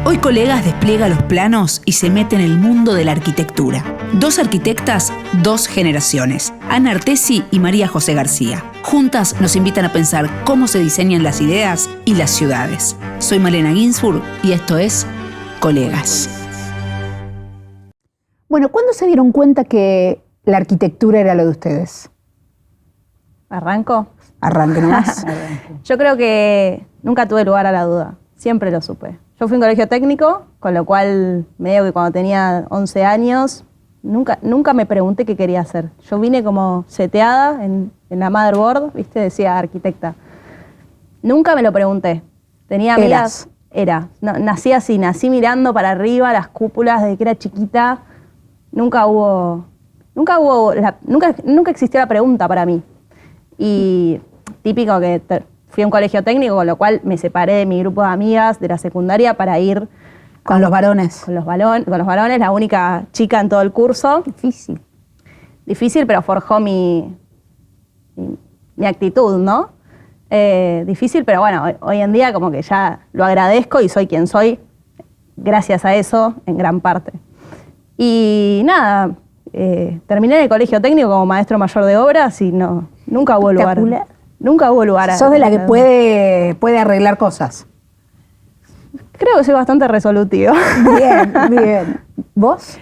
Hoy Colegas despliega los planos y se mete en el mundo de la arquitectura. Dos arquitectas, dos generaciones, Ana Artesi y María José García. Juntas nos invitan a pensar cómo se diseñan las ideas y las ciudades. Soy Malena Ginsburg y esto es Colegas. Bueno, ¿cuándo se dieron cuenta que la arquitectura era lo de ustedes? ¿Arranco? Arranque nomás. Yo creo que nunca tuve lugar a la duda, siempre lo supe. Yo fui a un colegio técnico, con lo cual medio que cuando tenía 11 años, nunca me pregunté qué quería hacer. Yo vine como seteada en la motherboard, ¿viste? Decía arquitecta. Nunca me lo pregunté. Tenía amigas. Nací así, nací mirando para arriba las cúpulas desde que era chiquita. Nunca existió la pregunta para mí. Y típico que fui a un colegio técnico, con lo cual me separé de mi grupo de amigas de la secundaria para ir con los varones. Con los varones, la única chica en todo el curso. Difícil, pero forjó mi actitud, ¿no? Difícil, pero bueno, hoy en día como que ya lo agradezco y soy quien soy gracias a eso en gran parte. Y nada, terminé en el colegio técnico como maestro mayor de obras y nunca hubo lugar. Nunca hubo lugar. Sos de la que puede arreglar cosas. Creo que soy bastante resolutiva. Bien. ¿Vos?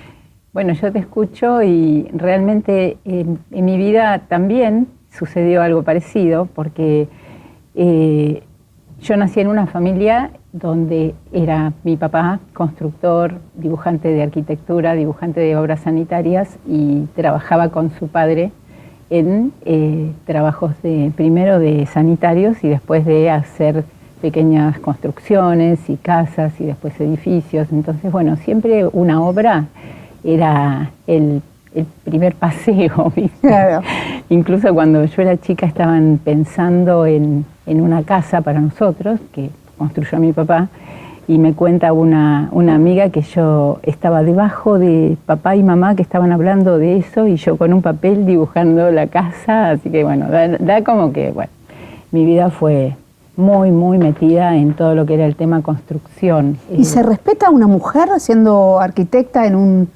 Bueno, yo te escucho y realmente en mi vida también sucedió algo parecido, porque yo nací en una familia donde era mi papá constructor, dibujante de arquitectura, dibujante de obras sanitarias, y trabajaba con su padre en trabajos primero de sanitarios y después de hacer pequeñas construcciones y casas y después edificios. Entonces, bueno, siempre una obra era el primer paseo, ¿viste? Claro. Incluso cuando yo era chica estaban pensando en una casa para nosotros, que construyó mi papá, y me cuenta una amiga que yo estaba debajo de papá y mamá que estaban hablando de eso y yo con un papel dibujando la casa, así que bueno, da como que, bueno, mi vida fue muy, muy metida en todo lo que era el tema construcción. ¿Y se respeta a una mujer siendo arquitecta en un...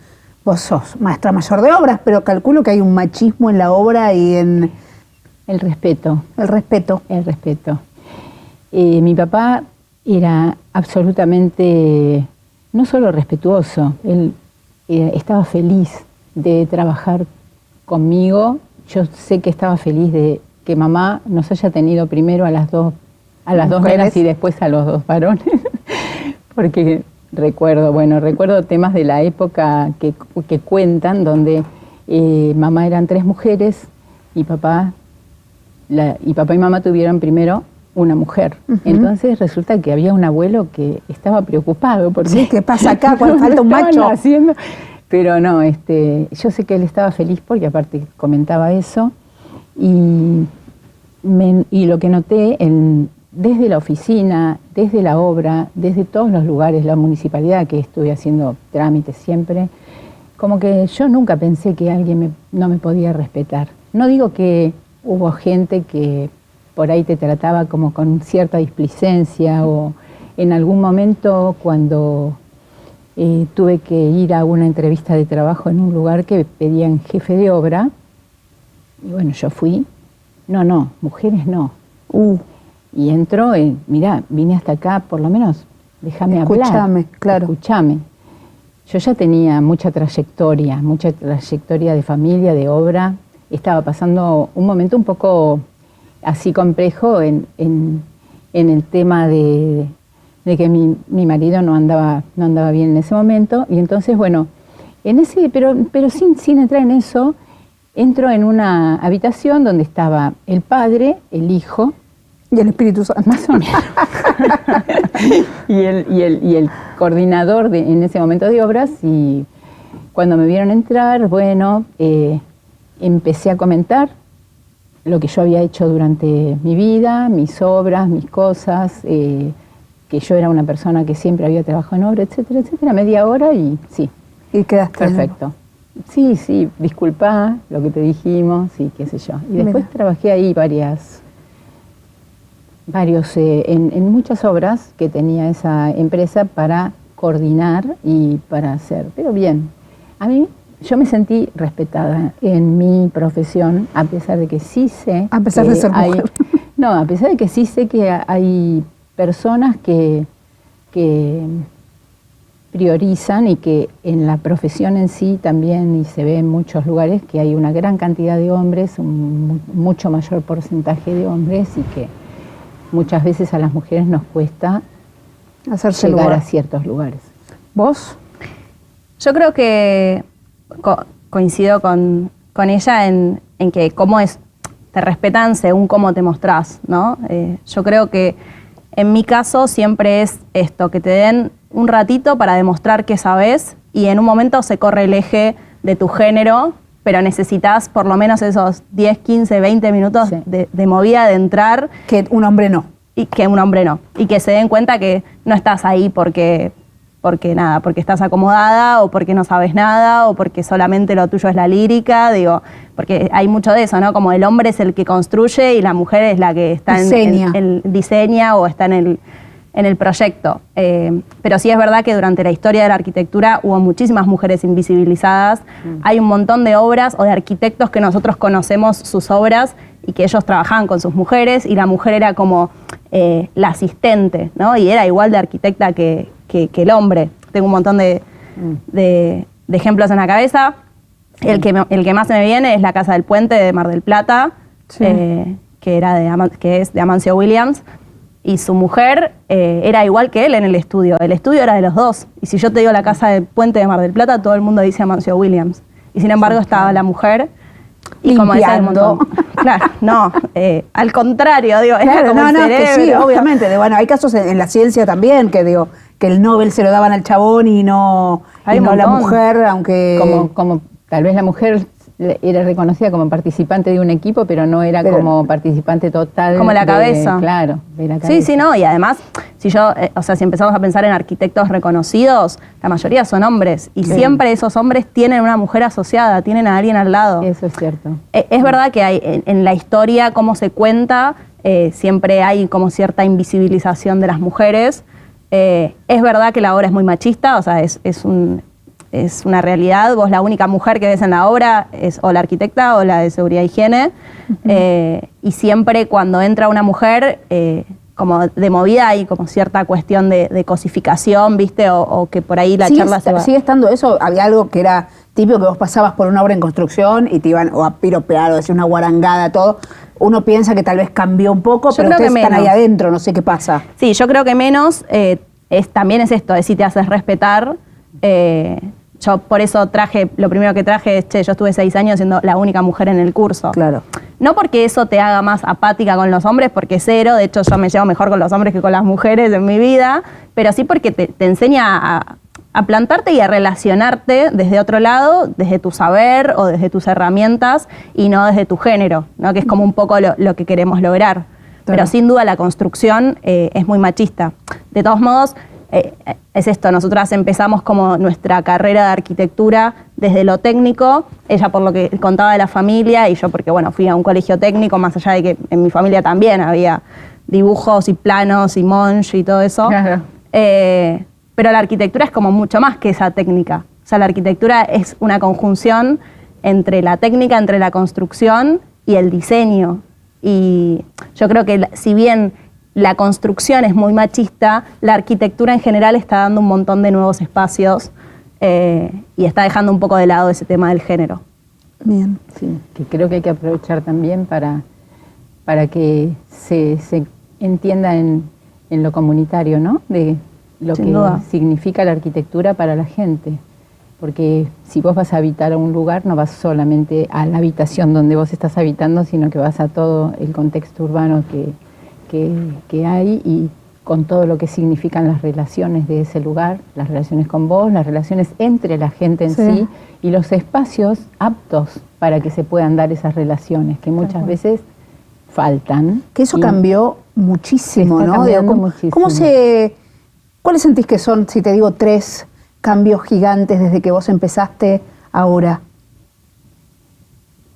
Vos sos maestra mayor de obras, pero calculo que hay un machismo en la obra y en... El respeto. El respeto. El respeto. Mi papá era absolutamente, no solo respetuoso, él estaba feliz de trabajar conmigo. Yo sé que estaba feliz de que mamá nos haya tenido primero a las dos nenas y después a los dos varones, porque recuerdo temas de la época que cuentan, donde mamá eran 3 mujeres y papá y mamá tuvieron primero una mujer. Entonces resulta que había un abuelo que estaba preocupado porque... Sí, ¿qué pasa acá cuando falta un macho? Pero no, yo sé que él estaba feliz porque aparte comentaba eso y lo que noté desde la oficina, desde la obra, desde todos los lugares, la municipalidad, que estuve haciendo trámites siempre, como que yo nunca pensé que alguien no me podía respetar. No digo que hubo gente que por ahí te trataba como con cierta displicencia, o en algún momento cuando tuve que ir a una entrevista de trabajo en un lugar que pedían jefe de obra, y bueno, yo fui, no, mujeres no. Y entró, mirá, vine hasta acá, por lo menos déjame hablar. Escúchame, claro. Escúchame. Yo ya tenía mucha trayectoria de familia, de obra. Estaba pasando un momento un poco así complejo en el tema de que mi marido no andaba bien en ese momento. Y entonces, bueno, pero sin entrar en eso, entro en una habitación donde estaba el padre, el hijo, y el Espíritu Santo. Más o menos. y el coordinador en ese momento de obras. Y cuando me vieron entrar, bueno, empecé a comentar lo que yo había hecho durante mi vida, mis obras, mis cosas, que yo era una persona que siempre había trabajado en obra, etcétera, etcétera, media hora y sí. Y quedaste. Perfecto. Sí, disculpá lo que te dijimos y qué sé yo. Y después trabajé ahí en muchas obras que tenía esa empresa para coordinar y para hacer. Pero bien, yo me sentí respetada en mi profesión, a pesar de que sí sé... A pesar de ser mujer. No, a pesar de que sí sé que hay personas que priorizan y que en la profesión en sí también, y se ve en muchos lugares, que hay una gran cantidad de hombres, un mucho mayor porcentaje de hombres, y que muchas veces a las mujeres nos cuesta Hacerse llegar lugar a ciertos lugares. ¿Vos? Yo creo que coincido con ella en que te respetan según cómo te mostrás, ¿no? Yo creo que en mi caso siempre es esto, que te den un ratito para demostrar que sabes y en un momento se corre el eje de tu género, pero necesitas por lo menos esos 10, 15, 20 minutos Sí. de movida, de entrar. Que un hombre no. Y que un hombre no. Y que se den cuenta que no estás ahí porque estás acomodada o porque no sabes nada o porque solamente lo tuyo es la lírica, porque hay mucho de eso, ¿no? Como el hombre es el que construye y la mujer es la que está diseña o está en el proyecto. Pero sí es verdad que durante la historia de la arquitectura hubo muchísimas mujeres invisibilizadas. Hay un montón de obras o de arquitectos que nosotros conocemos sus obras y que ellos trabajaban con sus mujeres y la mujer era como la asistente, ¿no? Y era igual de arquitecta que el hombre. Tengo un montón de ejemplos en la cabeza. El que más se me viene es la Casa del Puente de Mar del Plata, Sí. que es de Amancio Williams. Y su mujer era igual que él en el estudio. El estudio era de los dos. Y si yo te digo la Casa del Puente de Mar del Plata, todo el mundo dice Amancio Williams. Y sin embargo estaba la mujer y como ese hay un montón. Claro, no, al contrario, era Claro, como el es que sí, cerebro. obviamente. Bueno, hay casos en la ciencia también que el Nobel se lo daban al chabón y no Hay un a la montón. mujer, aunque... Como tal vez la mujer era reconocida como participante de un equipo, pero no era como participante total. Como la cabeza. Claro, de la cabeza. Sí, no, y además, si empezamos a pensar en arquitectos reconocidos, la mayoría son hombres, y siempre esos hombres tienen una mujer asociada, tienen a alguien al lado. Eso es cierto. Es verdad que hay en la historia, cómo se cuenta, siempre hay como cierta invisibilización de las mujeres. Es verdad que la obra es muy machista, o sea, es una realidad. Vos la única mujer que ves en la obra es o la arquitecta o la de seguridad e higiene. Y siempre cuando entra una mujer, como de movida hay como cierta cuestión de cosificación, ¿viste? O que por ahí la charla se va. ¿Sigue estando eso? Había algo que era típico, que vos pasabas por una obra en construcción y te iban o a piropear o a decir una guarangada, todo. Uno piensa que tal vez cambió un poco, pero creo que ustedes están ahí menos. adentro, no sé qué pasa. Sí, yo creo que menos también es esto, es si te haces respetar. Yo por eso lo primero que traje es, yo estuve 6 años siendo la única mujer en el curso. Claro. No porque eso te haga más apática con los hombres, porque cero, de hecho yo me llevo mejor con los hombres que con las mujeres en mi vida, pero sí porque te enseña a plantarte y a relacionarte desde otro lado, desde tu saber o desde tus herramientas y no desde tu género, ¿no? Que es como un poco lo que queremos lograr. Pero sin duda la construcción es muy machista. De todos modos, es esto, nosotras empezamos como nuestra carrera de arquitectura desde lo técnico, ella por lo que contaba de la familia y yo porque fui a un colegio técnico, más allá de que en mi familia también había dibujos y planos y monge y todo eso. Claro. Pero la arquitectura es como mucho más que esa técnica. O sea, la arquitectura es una conjunción entre la técnica, entre la construcción y el diseño. Y yo creo que si bien la construcción es muy machista, la arquitectura en general está dando un montón de nuevos espacios y está dejando un poco de lado ese tema del género. Bien. Sí, que creo que hay que aprovechar también para que se entienda en lo comunitario, ¿no? De lo Sin que duda. significa la arquitectura para la gente. Porque si vos vas a habitar a un lugar, no vas solamente a la habitación donde vos estás habitando, sino que vas a todo el contexto urbano que hay y con todo lo que significan las relaciones de ese lugar, las relaciones con vos, las relaciones entre la gente en sí y los espacios aptos para que se puedan dar esas relaciones, que muchas veces faltan. Que eso Y cambió muchísimo, está ¿no? cambiando ¿Cómo muchísimo. ¿Cuáles sentís que son, si te digo 3 cambios gigantes desde que vos empezaste ahora?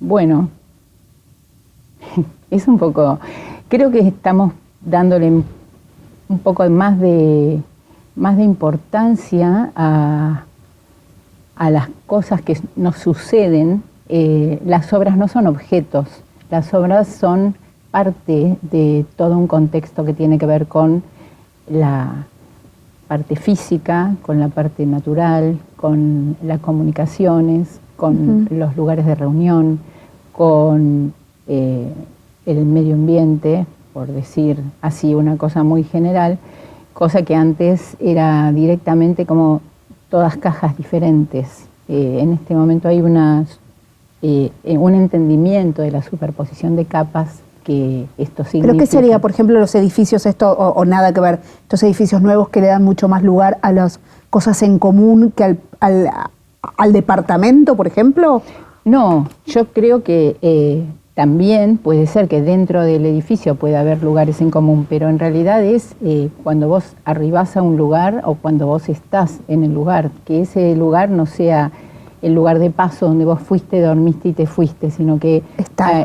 Bueno, es un poco... Creo que estamos dándole un poco más de más de importancia a las cosas que nos suceden. Las obras no son objetos, las obras son parte de todo un contexto que tiene que ver con la parte física, con la parte natural, con las comunicaciones, con los lugares de reunión, con el medio ambiente, por decir así una cosa muy general, cosa que antes era directamente como todas cajas diferentes. En este momento hay un entendimiento de la superposición de capas que esto significa. ¿Pero qué sería, por ejemplo, los edificios, o nada que ver, estos edificios nuevos que le dan mucho más lugar a las cosas en común que al departamento, por ejemplo? No, yo creo que también puede ser que dentro del edificio pueda haber lugares en común, pero en realidad es cuando vos arribás a un lugar o cuando vos estás en el lugar, que ese lugar no sea el lugar de paso donde vos fuiste, dormiste y te fuiste, sino que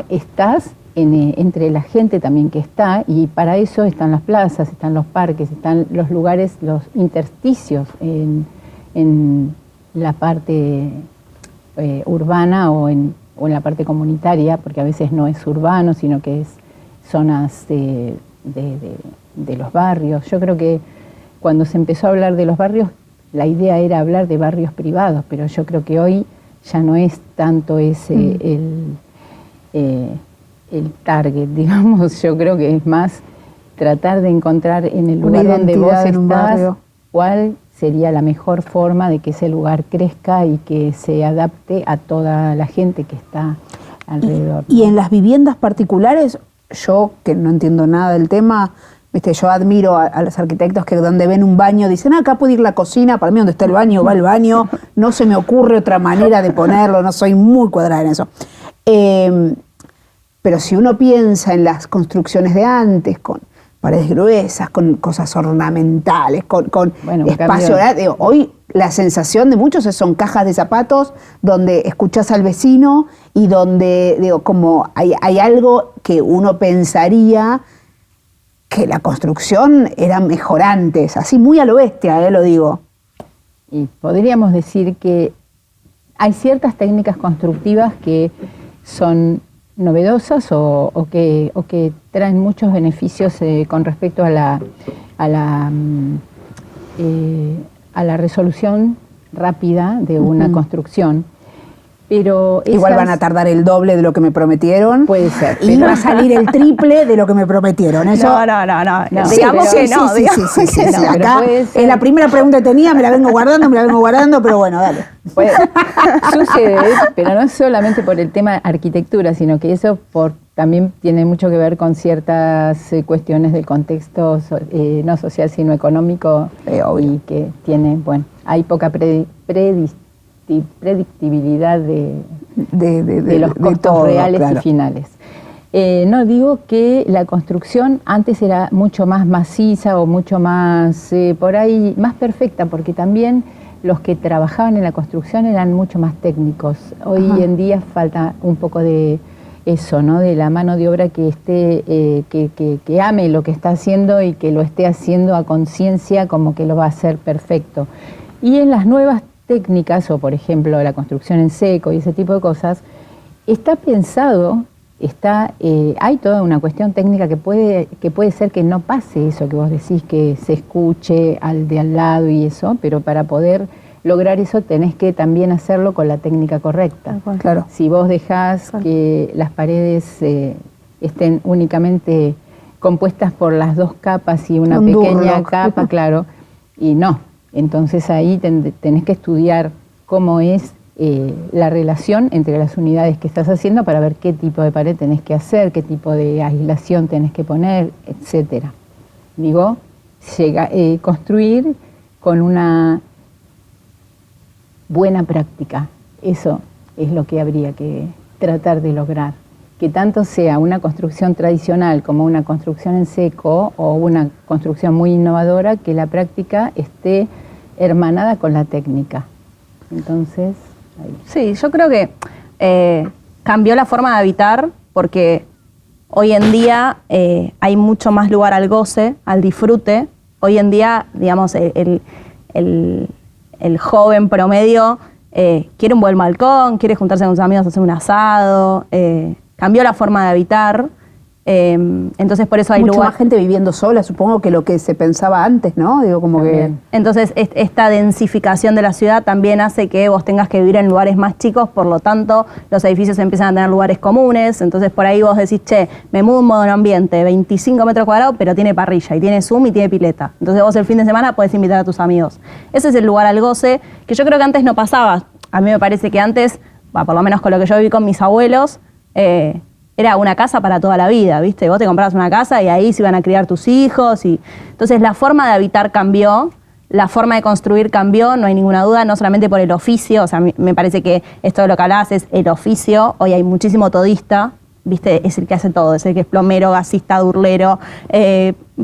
estás entre la gente también que está, y para eso están las plazas, están los parques, están los lugares, los intersticios en la parte urbana o en la parte comunitaria, porque a veces no es urbano, sino que es zonas de los barrios. Yo creo que cuando se empezó a hablar de los barrios, la idea era hablar de barrios privados, pero yo creo que hoy ya no es tanto ese el target, digamos. Yo creo que es más tratar de encontrar en el lugar donde vos estás cuál sería la mejor forma de que ese lugar crezca y que se adapte a toda la gente que está alrededor. Y en las viviendas particulares, yo que no entiendo nada del tema, yo admiro a los arquitectos que donde ven un baño dicen, acá puede ir la cocina, para mí donde está el baño va el baño, no se me ocurre otra manera de ponerlo, no soy muy cuadrada en eso. Pero si uno piensa en las construcciones de antes, con paredes gruesas, con cosas ornamentales, con espacio, hoy la sensación de muchos son cajas de zapatos donde escuchás al vecino y donde, como hay algo que uno pensaría que la construcción era mejor antes, así muy a lo bestia, lo digo. Y podríamos decir que hay ciertas técnicas constructivas que son novedosas o que traen muchos beneficios con respecto a la resolución rápida de una construcción. Pero igual van a tardar el doble de lo que me prometieron. Puede ser. Y va a salir el triple de lo que me prometieron. Eso, no. Sí, Digamos que no. Sí. Acá es la primera pregunta que tenía, me la vengo guardando, pero bueno, dale. Sucede, pero no solamente por el tema arquitectura, sino que eso también tiene mucho que ver con ciertas cuestiones del contexto no social, sino económico, y que hay poca predictibilidad de los costos todo, reales claro. y finales. No digo que la construcción antes era mucho más maciza o mucho más, por ahí, más perfecta, porque también los que trabajaban en la construcción eran mucho más técnicos. Hoy en día falta un poco de eso, ¿no? De la mano de obra que esté, que ame lo que está haciendo y que lo esté haciendo a conciencia como que lo va a hacer perfecto. Y en las nuevas técnicas, o por ejemplo la construcción en seco y ese tipo de cosas, está pensado, hay toda una cuestión técnica que puede ser que no pase eso que vos decís, que se escuche al de al lado y eso, pero para poder lograr eso tenés que también hacerlo con la técnica correcta. Claro. Si vos dejás que las paredes estén únicamente compuestas por las dos capas y una pequeña capa, claro, y no. Entonces ahí tenés que estudiar cómo es la relación entre las unidades que estás haciendo para ver qué tipo de pared tenés que hacer, qué tipo de aislación tenés que poner, etcétera. Digo, construir con una buena práctica. Eso es lo que habría que tratar de lograr. Que tanto sea una construcción tradicional como una construcción en seco o una construcción muy innovadora, que la práctica esté hermanada con la técnica. Entonces, ahí. Sí, yo creo que cambió la forma de habitar porque hoy en día hay mucho más lugar al goce, al disfrute, hoy en día, digamos, el joven promedio quiere un buen balcón, quiere juntarse con sus amigos a hacer un asado, cambió la forma de habitar. Entonces por eso hay mucho más gente viviendo sola, supongo, que lo que se pensaba antes, ¿no? Digo, como que... Entonces esta densificación de la ciudad también hace que vos tengas que vivir en lugares más chicos, por lo tanto los edificios empiezan a tener lugares comunes, entonces por ahí vos decís, che, me mudo a un monoambiente, 25 metros cuadrados, pero tiene parrilla, y tiene Zoom y tiene pileta. Entonces vos el fin de semana podés invitar a tus amigos. Ese es el lugar al goce, que yo creo que antes no pasaba. A mí me parece que antes, por lo menos con lo que yo viví con mis abuelos, era una casa para toda la vida, ¿viste? Vos te comprabas una casa y ahí se iban a criar tus hijos. Entonces la forma de habitar cambió, la forma de construir cambió, no hay ninguna duda, no solamente por el oficio, o sea, me parece que esto de lo que hablabas es el oficio. Hoy hay muchísimo todista, ¿viste? Es el que hace todo, es el que es plomero, gasista, durlero,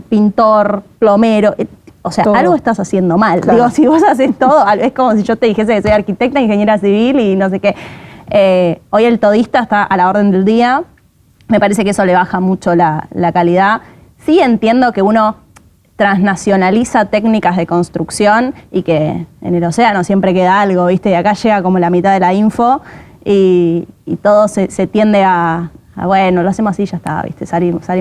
pintor, plomero. O sea, todo. Algo estás haciendo mal. Claro. Digo, si vos haces todo, es como si yo te dijese que soy arquitecta, ingeniera civil y no sé qué. Hoy el todista está a la orden del día. Me parece que eso le baja mucho la calidad. Sí entiendo que uno transnacionaliza técnicas de construcción y que en el océano siempre queda algo, ¿viste? Y acá llega como la mitad de la info y todo se tiende a, bueno, lo hacemos así y ya está, ¿viste? Salimos a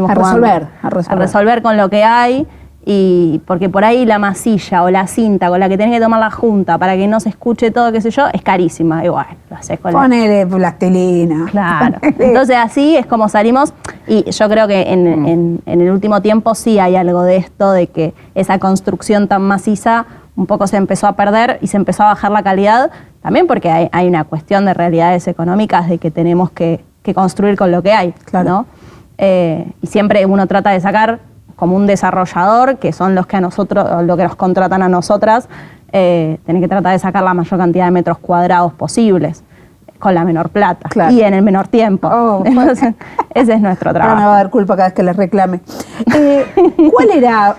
resolver con lo que hay. Y porque por ahí la masilla o la cinta con la que tenés que tomar la junta para que no se escuche todo, qué sé yo, es carísima. Y bueno, lo haces con ponele plastilina. Claro. Entonces así es como salimos. Y yo creo que en el último tiempo sí hay algo de esto, de que esa construcción tan maciza un poco se empezó a perder y se empezó a bajar la calidad. También porque hay una cuestión de realidades económicas de que tenemos que construir con lo que hay, claro, ¿no? Y siempre uno trata de sacar como un desarrollador, que son los que a nosotros, lo que nos contratan a nosotras, tenés que tratar de sacar la mayor cantidad de metros cuadrados posibles, con la menor plata, claro, y en el menor tiempo. Entonces, ese es nuestro trabajo. Ahora me va a dar culpa cada vez que les reclame. ¿Cuál era,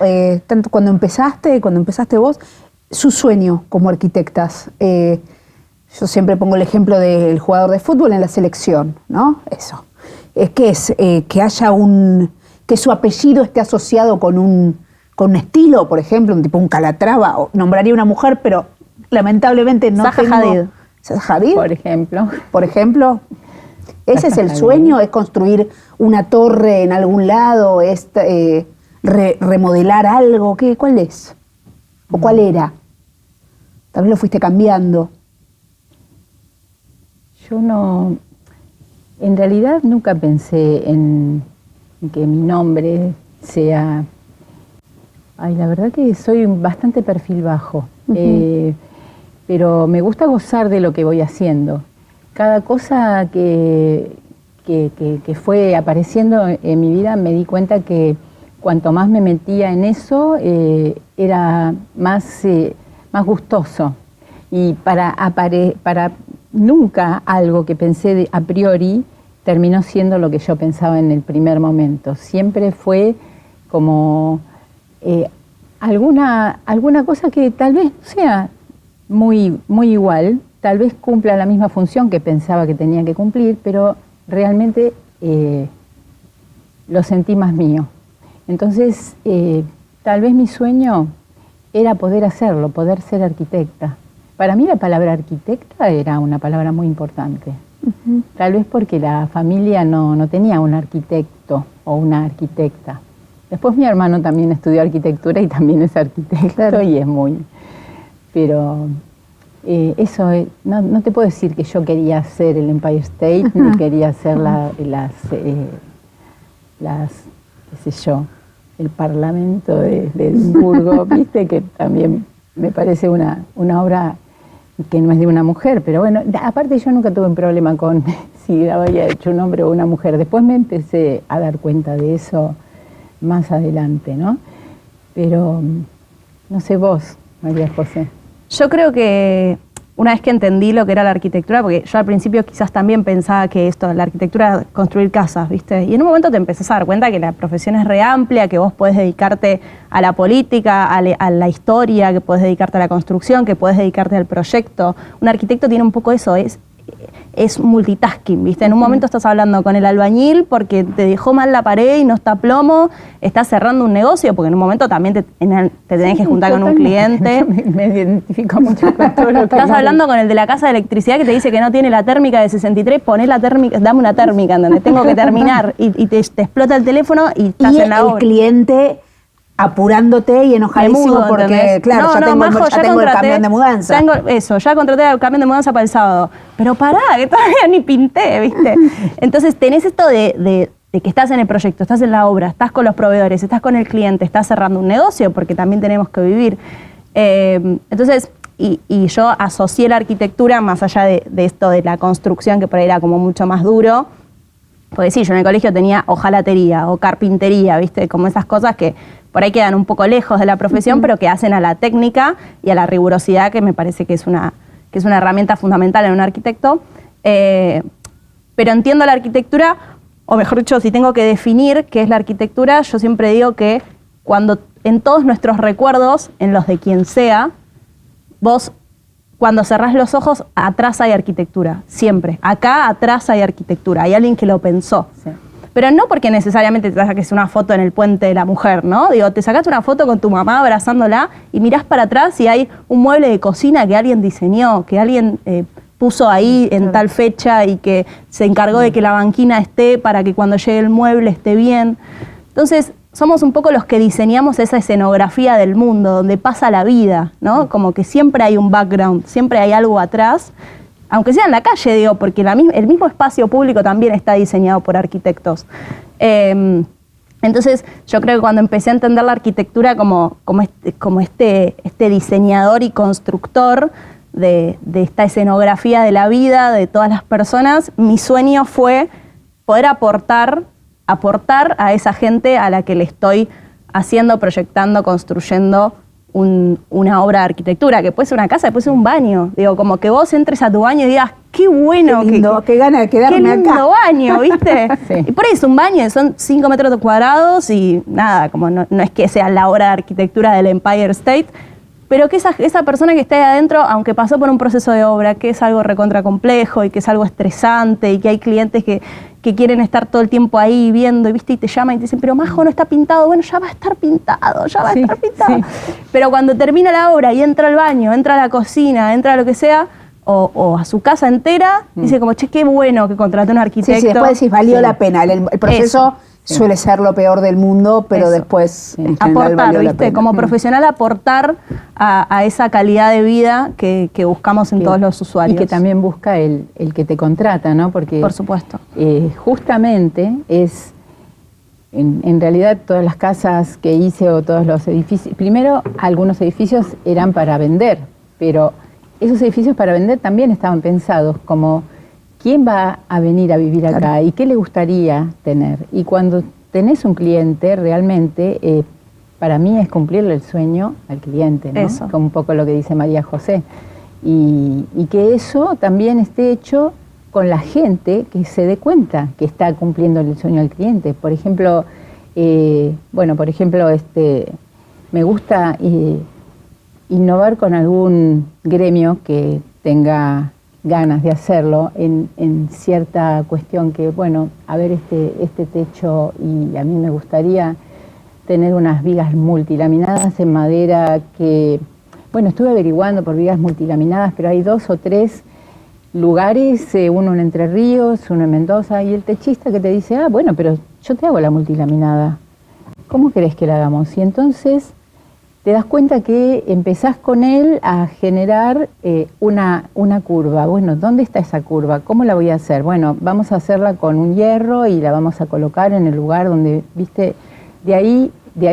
tanto cuando empezaste vos, su sueño como arquitectas? Yo siempre pongo el ejemplo del jugador de fútbol en la selección, ¿no? Eso. Que haya que su apellido esté asociado con un estilo, por ejemplo, un Calatrava, o nombraría una mujer, pero lamentablemente no Zaha Hadid. ¿Zaha Hadid? Por ejemplo. ¿Ese es el sueño? ¿Es construir una torre en algún lado? ¿Es remodelar algo? ¿Cuál es? ¿O cuál era? Tal vez lo fuiste cambiando. Yo no... En realidad nunca pensé en que mi nombre sea... Ay, la verdad que soy bastante perfil bajo, pero me gusta gozar de lo que voy haciendo. Cada cosa que fue apareciendo en mi vida me di cuenta que cuanto más me metía en eso, era más gustoso. Y para nunca algo que pensé a priori terminó siendo lo que yo pensaba en el primer momento. Siempre fue como alguna cosa que tal vez no sea muy igual, tal vez cumpla la misma función que pensaba que tenía que cumplir, pero realmente lo sentí más mío. Entonces, tal vez mi sueño era poder hacerlo, poder ser arquitecta. Para mí la palabra arquitecta era una palabra muy importante. Tal vez porque la familia no tenía un arquitecto o una arquitecta. Después mi hermano también estudió arquitectura y también es arquitecto, claro, y es muy... Pero eso, no te puedo decir que yo quería hacer el Empire State, ni quería hacer las qué sé yo, el Parlamento de Edimburgo, viste, que también me parece una obra que no es de una mujer, pero bueno, aparte yo nunca tuve un problema con si había hecho un hombre o una mujer. Después me empecé a dar cuenta de eso más adelante, ¿no? Pero no sé vos, María José. Yo creo que una vez que entendí lo que era la arquitectura, porque yo al principio quizás también pensaba que la arquitectura era construir casas, ¿viste? Y en un momento te empezás a dar cuenta que la profesión es re amplia, que vos podés dedicarte a la política, a la historia, que podés dedicarte a la construcción, que podés dedicarte al proyecto. Un arquitecto tiene un poco eso, es es multitasking, ¿viste? En un momento estás hablando con el albañil porque te dejó mal la pared y no está plomo, estás cerrando un negocio porque en un momento también te tenés que juntar con un cliente. Me identifico mucho con todo lo que estás hablando con el de la casa de electricidad que te dice que no tiene la térmica de 63, poné la térmica, dame una térmica, donde tengo que terminar y te explota el teléfono y estás en la obra. Y el cliente apurándote y enojadísimo porque, ¿entendés? claro, ya tengo el camión de mudanza. Ya contraté el camión de mudanza para el sábado. Pero pará, que todavía ni pinté, ¿viste? Entonces tenés esto de que estás en el proyecto, estás en la obra, estás con los proveedores, estás con el cliente, estás cerrando un negocio porque también tenemos que vivir. Entonces, y yo asocié la arquitectura más allá de esto de la construcción, que por ahí era como mucho más duro. Porque sí, yo en el colegio tenía hojalatería o carpintería, ¿viste? Como esas cosas que por ahí quedan un poco lejos de la profesión, pero que hacen a la técnica y a la rigurosidad, que me parece que es una herramienta fundamental en un arquitecto. Pero entiendo la arquitectura, o mejor dicho, si tengo que definir qué es la arquitectura, yo siempre digo que cuando en todos nuestros recuerdos, en los de quien sea, vos cuando cerrás los ojos, atrás hay arquitectura, siempre. Acá atrás hay arquitectura, hay alguien que lo pensó. Sí. Pero no porque necesariamente te saques una foto en el puente de la mujer, ¿no? Digo, te sacaste una foto con tu mamá abrazándola y mirás para atrás y hay un mueble de cocina que alguien diseñó, que alguien puso ahí en tal fecha y que se encargó de que la banquina esté para que cuando llegue el mueble esté bien. Entonces, somos un poco los que diseñamos esa escenografía del mundo, donde pasa la vida, ¿no? Como que siempre hay un background, siempre hay algo atrás, aunque sea en la calle, digo, porque el mismo espacio público también está diseñado por arquitectos. Entonces, yo creo que cuando empecé a entender la arquitectura como este diseñador y constructor de esta escenografía de la vida de todas las personas, mi sueño fue poder aportar a esa gente a la que le estoy haciendo, proyectando, construyendo una obra de arquitectura, que puede ser una casa, puede ser un baño. Digo, como que vos entres a tu baño y digas, qué bueno, qué lindo, qué gana de quedarme acá. Qué lindo baño, ¿viste? Sí. Y por ahí es un baño, son 5 metros cuadrados y nada, como no es que sea la obra de arquitectura del Empire State, pero que esa persona que está ahí adentro, aunque pasó por un proceso de obra, que es algo recontra complejo y que es algo estresante y que hay clientes que quieren estar todo el tiempo ahí viendo, ¿viste? Y te llaman y te dicen, pero Majo, no está pintado. Bueno, ya va a estar pintado, ya va a estar pintado. Sí. Pero cuando termina la obra y entra al baño, entra a la cocina, entra a lo que sea, o a su casa entera, dice como, che, qué bueno que contraté un arquitecto. Sí, después decís, valió la pena. El proceso suele ser lo peor del mundo, pero después aportar, ¿viste? Como profesional aportar a esa calidad de vida que buscamos en todos los usuarios. Y que también busca el que te contrata, ¿no? Porque por supuesto. Justamente es, en realidad todas las casas que hice o todos los edificios, primero algunos edificios eran para vender, pero esos edificios para vender también estaban pensados como ¿quién va a venir a vivir acá? Claro. ¿Y qué le gustaría tener? Y cuando tenés un cliente, realmente, para mí es cumplirle el sueño al cliente, ¿no? Eso. Como un poco lo que dice María José. Y que eso también esté hecho con la gente que se dé cuenta que está cumpliendo el sueño al cliente. Por ejemplo, me gusta innovar con algún gremio que tenga ganas de hacerlo en cierta cuestión que, bueno, a ver este techo y a mí me gustaría tener unas vigas multilaminadas en madera que, bueno, estuve averiguando por vigas multilaminadas, pero hay 2 o 3 lugares, uno en Entre Ríos, uno en Mendoza, y el techista que te dice, bueno, pero yo te hago la multilaminada, ¿cómo querés que la hagamos? Y entonces te das cuenta que empezás con él a generar una curva. Bueno, ¿dónde está esa curva? ¿Cómo la voy a hacer? Bueno, vamos a hacerla con un hierro y la vamos a colocar en el lugar donde, viste, de ahí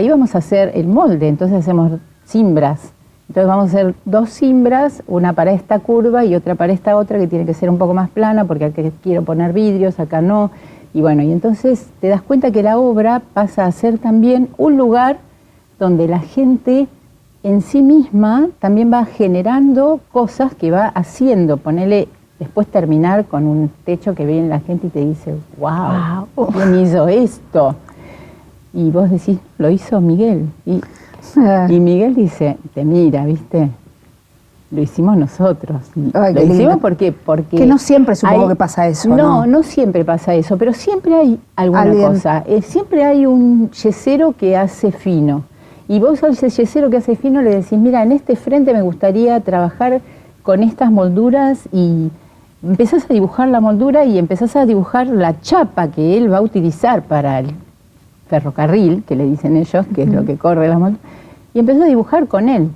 vamos a hacer el molde. Entonces hacemos cimbras. Entonces vamos a hacer 2 cimbras, una para esta curva y otra para esta otra que tiene que ser un poco más plana porque acá quiero poner vidrios, acá no. Y bueno, y entonces te das cuenta que la obra pasa a ser también un lugar donde la gente en sí misma también va generando cosas que va haciendo. Ponele, después terminar con un techo que viene la gente y te dice, wow, ¿quién hizo esto? Y vos decís, lo hizo Miguel. Y Miguel dice, te mira, ¿viste? lo hicimos nosotros. Ay, lo hicimos porque que no siempre supongo que pasa eso. No siempre pasa eso, pero siempre hay alguna cosa. Siempre hay un yesero que hace fino. Y vos al yesero que hace fino le decís, mira, en este frente me gustaría trabajar con estas molduras, y empezás a dibujar la moldura y empezás a dibujar la chapa que él va a utilizar para el ferrocarril, que le dicen ellos, que es lo que corre la moldura, y empezás a dibujar con él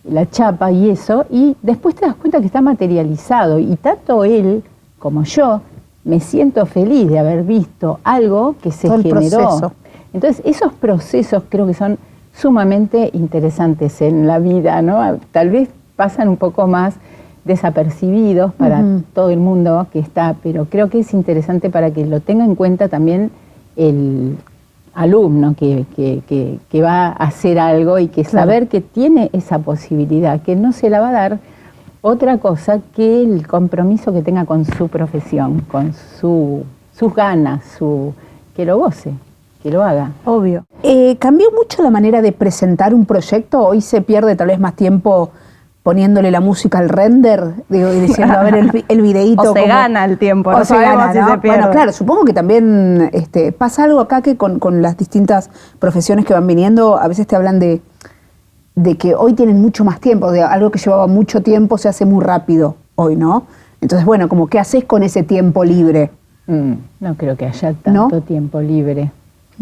la chapa y eso, y después te das cuenta que está materializado, y tanto él como yo me siento feliz de haber visto algo que se generó. Entonces, esos procesos creo que son sumamente interesantes en la vida, ¿no? Tal vez pasan un poco más desapercibidos para todo el mundo que está, pero creo que es interesante para que lo tenga en cuenta también el alumno que va a hacer algo, y que saber que tiene esa posibilidad, que no se la va a dar otra cosa que el compromiso que tenga con su profesión, con sus ganas, que lo goce, que lo haga. Obvio. ¿Cambió mucho la manera de presentar un proyecto? Hoy se pierde tal vez más tiempo poniéndole la música al render, digo, y diciendo, a ver, el videíto. O se gana el tiempo, no sabemos si se pierde. Bueno, claro, supongo que también pasa algo acá que con las distintas profesiones que van viniendo, a veces te hablan de que hoy tienen mucho más tiempo, de algo que llevaba mucho tiempo se hace muy rápido hoy, ¿no? Entonces, bueno, como ¿qué haces con ese tiempo libre? No creo que haya tanto tiempo libre,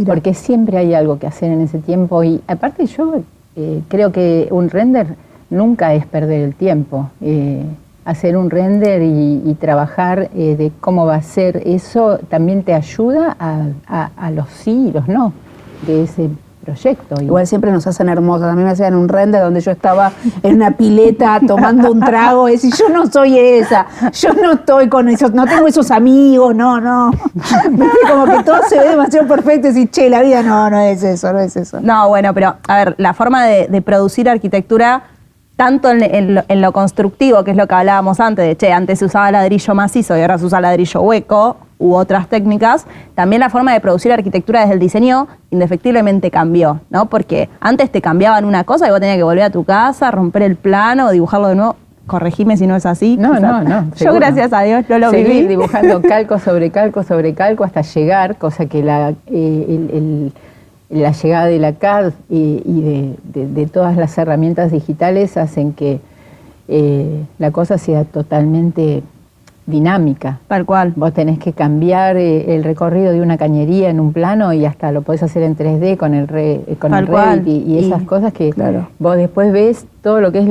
porque siempre hay algo que hacer en ese tiempo, y aparte yo creo que un render nunca es perder el tiempo. Hacer un render y trabajar de cómo va a ser eso también te ayuda a los sí y los no de ese proyecto. Igual siempre nos hacen hermosas. A mí me hacían un render donde yo estaba en una pileta tomando un trago, y decir, yo no soy esa, yo no estoy con esos, no tengo esos amigos, no. Como que todo se ve demasiado perfecto, y decir, che, la vida no es eso. No, bueno, pero a ver, la forma de producir arquitectura, tanto en lo constructivo, que es lo que hablábamos antes, de antes se usaba ladrillo macizo y ahora se usa ladrillo hueco u otras técnicas, también la forma de producir arquitectura desde el diseño indefectiblemente cambió, ¿no? Porque antes te cambiaban una cosa y vos tenías que volver a tu casa, romper el plano, dibujarlo de nuevo. Corregime si no es así. No. Yo, gracias a Dios, no lo viví. Seguir dibujando calco sobre calco sobre calco hasta llegar, cosa que la llegada de la CAD y de todas las herramientas digitales hacen que la cosa sea totalmente dinámica. Tal cual. Vos tenés que cambiar el recorrido de una cañería en un plano, y hasta lo podés hacer en 3D con el Revit y esas cosas que vos después ves todo lo que es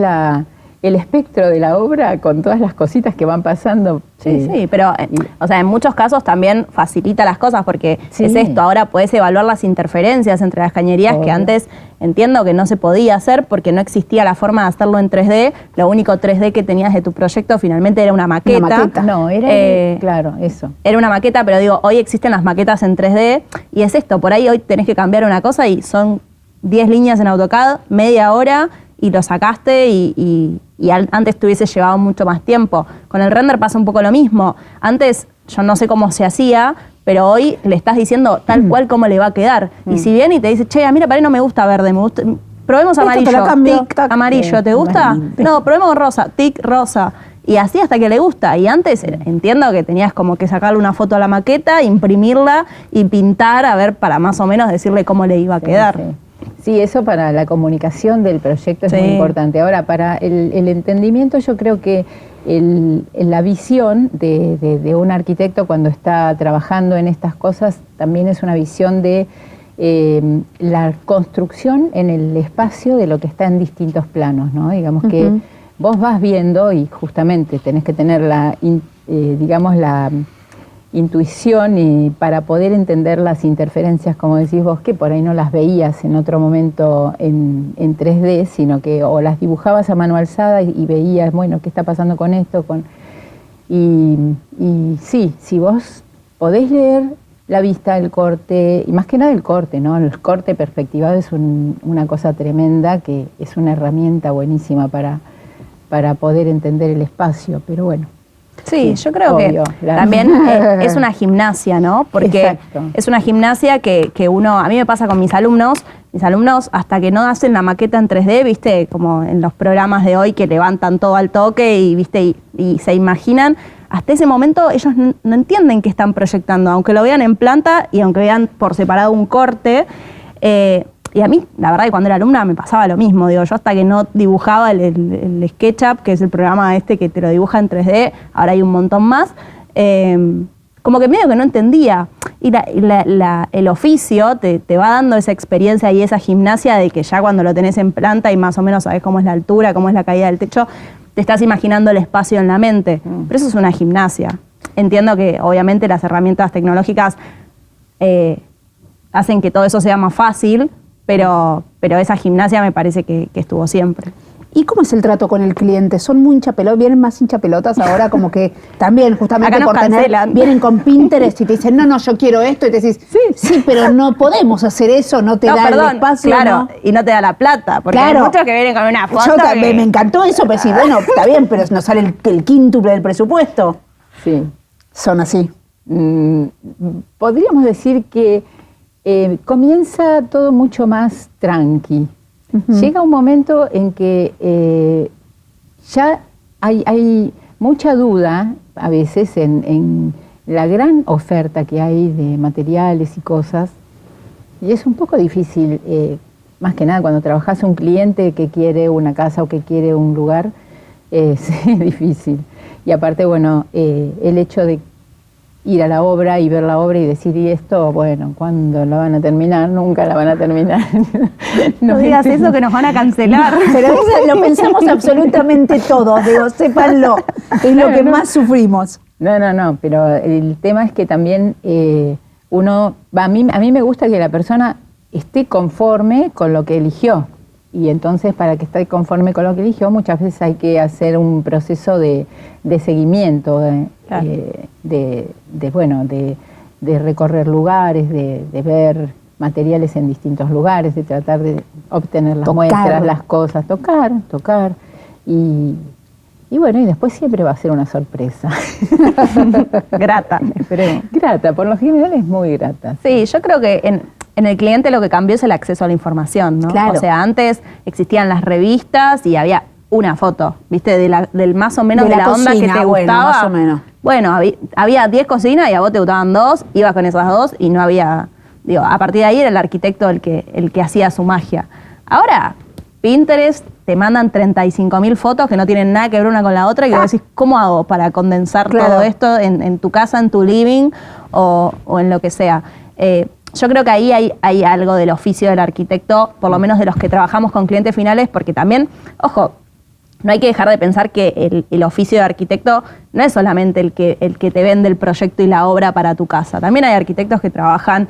el espectro de la obra con todas las cositas que van pasando. Sí, pero o sea, en muchos casos también facilita las cosas, porque es esto, ahora podés evaluar las interferencias entre las cañerías, que antes entiendo que no se podía hacer porque no existía la forma de hacerlo en 3D, lo único 3D que tenías de tu proyecto finalmente era una maqueta. No, era, claro, eso. Era una maqueta, pero digo, hoy existen las maquetas en 3D, y es esto, por ahí hoy tenés que cambiar una cosa y son 10 líneas en AutoCAD, media hora, y lo sacaste y antes te hubiese llevado mucho más tiempo. Con el render pasa un poco lo mismo. Antes yo no sé cómo se hacía, pero hoy le estás diciendo tal cual cómo le va a quedar. Y si viene y te dice, che, a mí la pared no me gusta verde, me gusta, probemos amarillo, tic, amarillo, ¿te gusta? No, probemos rosa, tic, rosa. Y así hasta que le gusta. Y antes entiendo que tenías como que sacarle una foto a la maqueta, imprimirla y pintar, a ver, para más o menos decirle cómo le iba a quedar. Sí, eso para la comunicación del proyecto es muy importante. Ahora, para el entendimiento, yo creo que la visión de un arquitecto cuando está trabajando en estas cosas también es una visión de la construcción en el espacio de lo que está en distintos planos, ¿no? Digamos que vos vas viendo, y justamente tenés que tener la intuición para poder entender las interferencias, como decís vos, que por ahí no las veías en otro momento en 3D, sino que o las dibujabas a mano alzada y veías, bueno, ¿qué está pasando con esto? Y sí, si vos podés leer la vista, el corte, y más que nada el corte, ¿no? El corte perspectivado es una cosa tremenda, que es una herramienta buenísima para poder entender el espacio, pero bueno. Sí, yo creo obvio, que también es una gimnasia, ¿no? Porque es una gimnasia que uno, a mí me pasa con mis alumnos, mis alumnos, hasta que no hacen la maqueta en 3D, viste, como en los programas de hoy que levantan todo al toque y, viste, y se imaginan, hasta ese momento ellos no entienden qué están proyectando, aunque lo vean en planta y aunque vean por separado un corte. Y a mí, la verdad, que cuando era alumna me pasaba lo mismo. Digo, yo hasta que no dibujaba el SketchUp, que es el programa que te lo dibuja en 3D, ahora hay un montón más, como que medio que no entendía. Y el oficio te va dando esa experiencia y esa gimnasia de que ya cuando lo tenés en planta y más o menos sabés cómo es la altura, cómo es la caída del techo, te estás imaginando el espacio en la mente. Pero eso es una gimnasia. Entiendo que obviamente las herramientas tecnológicas hacen que todo eso sea más fácil, pero esa gimnasia me parece que estuvo siempre. ¿Y cómo es el trato con el cliente? ¿Son muy hinchapelotas? ¿Vienen más hinchapelotas ahora? Como que también, justamente por vienen con Pinterest y te dicen, no, yo quiero esto, y te decís, sí, pero no podemos hacer eso, no te da el espacio. Claro, ¿no? Y no te da la plata, porque hay muchos que vienen con una foto. Yo también, me encantó eso, pero sí, bueno, está bien, pero nos sale el quíntuple del presupuesto. Sí. Son así. Podríamos decir que comienza todo mucho más tranqui. Llega un momento en que ya hay mucha duda a veces en la gran oferta que hay de materiales y cosas, y es un poco difícil, más que nada cuando trabajas un cliente que quiere una casa o que quiere un lugar, es difícil. Y aparte, bueno, el hecho de ir a la obra y ver la obra y decir, y esto, bueno, ¿cuándo la van a terminar? Nunca la van a terminar. No digas eso que nos van a cancelar. Pero eso lo pensamos absolutamente todos, digo, sépanlo, es lo que más sufrimos. No, pero el tema es que también a mí me gusta que la persona esté conforme con lo que eligió. Y entonces, para que esté conforme con lo que eligió, muchas veces hay que hacer un proceso de seguimiento, de recorrer lugares, de ver materiales en distintos lugares, de tratar de obtener las muestras, las cosas, tocar. Y bueno, y después siempre va a ser una sorpresa. Grata, esperemos. Grata, por lo general es muy grata. Sí, yo creo que en el cliente lo que cambió es el acceso a la información, ¿no? Claro. O sea, antes existían las revistas y había una foto, ¿viste? Del más o menos de la onda que te gustaba. Más o menos. Bueno, había 10 cocinas y a vos te gustaban 2, ibas con esas 2 y no había... Digo, a partir de ahí era el arquitecto el que hacía su magia. Ahora, Pinterest te mandan 35.000 fotos que no tienen nada que ver una con la otra y vos decís, ¿cómo hago para condensar todo esto en tu casa, en tu living o en lo que sea? Yo creo que ahí hay algo del oficio del arquitecto, por lo menos de los que trabajamos con clientes finales, porque también, ojo, no hay que dejar de pensar que el oficio de arquitecto no es solamente el que te vende el proyecto y la obra para tu casa. También hay arquitectos que trabajan,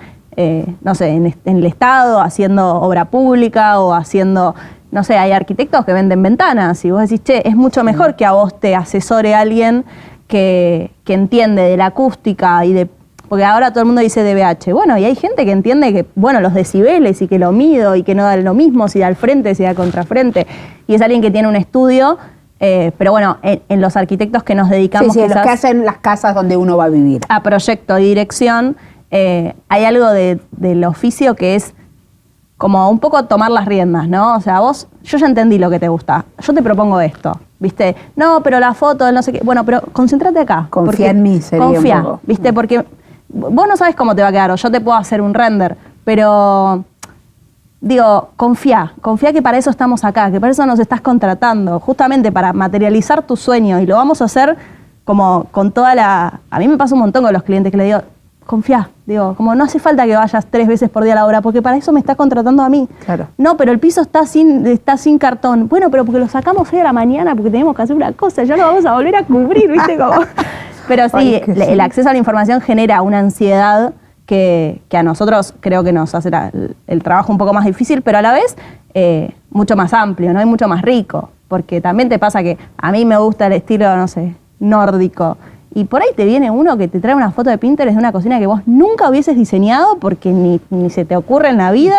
no sé, en el Estado, haciendo obra pública o haciendo, no sé, hay arquitectos que venden ventanas y vos decís, che, es mucho mejor que a vos te asesore alguien que entiende de la acústica y de... Porque ahora todo el mundo dice DBH. Bueno, y hay gente que entiende que, bueno, los decibeles y que lo mido y que no da lo mismo si da al frente, si da contrafrente. Y es alguien que tiene un estudio, pero bueno, en los arquitectos que nos dedicamos los que hacen las casas donde uno va a vivir. A proyecto y dirección, hay algo del oficio que es como un poco tomar las riendas, ¿no? O sea, yo ya entendí lo que te gusta, yo te propongo esto, ¿viste? No, pero la foto, no sé qué. Bueno, pero concéntrate acá. Confía en mí, sería confía, un poco. ¿viste? Porque... Vos no sabes cómo te va a quedar, o yo te puedo hacer un render, pero digo, confía que para eso estamos acá, que para eso nos estás contratando, justamente para materializar tus sueños, y lo vamos a hacer como con toda la... A mí me pasa un montón con los clientes que le digo, confía, digo, como no hace falta que vayas 3 veces por día a la obra, porque para eso me estás contratando a mí. Claro. No, pero el piso está sin cartón. Bueno, pero porque lo sacamos hoy a la mañana, porque tenemos que hacer una cosa, ya lo vamos a volver a cubrir, ¿viste? Como... Pero sí, el acceso a la información genera una ansiedad que a nosotros creo que nos hace el trabajo un poco más difícil, pero a la vez mucho más amplio, ¿no? Y mucho más rico. Porque también te pasa que a mí me gusta el estilo, no sé, nórdico. Y por ahí te viene uno que te trae una foto de Pinterest de una cocina que vos nunca hubieses diseñado porque ni se te ocurre en la vida.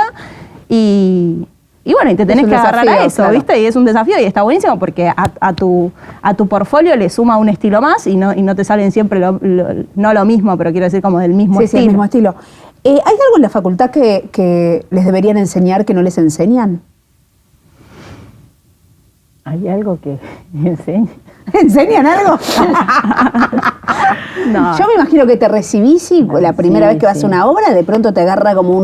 Y bueno, y te tenés que agarrar a eso, claro. ¿Viste? Y es un desafío y está buenísimo porque a tu portfolio le suma un estilo más y no te salen siempre no lo mismo, pero quiero decir como del mismo estilo. Sí, el mismo estilo. ¿Hay algo en la facultad que les deberían enseñar que no les enseñan? ¿Hay algo que enseñan? ¿Enseñan algo? No. Yo me imagino que te recibís y la primera vez que vas a una obra, de pronto te agarra como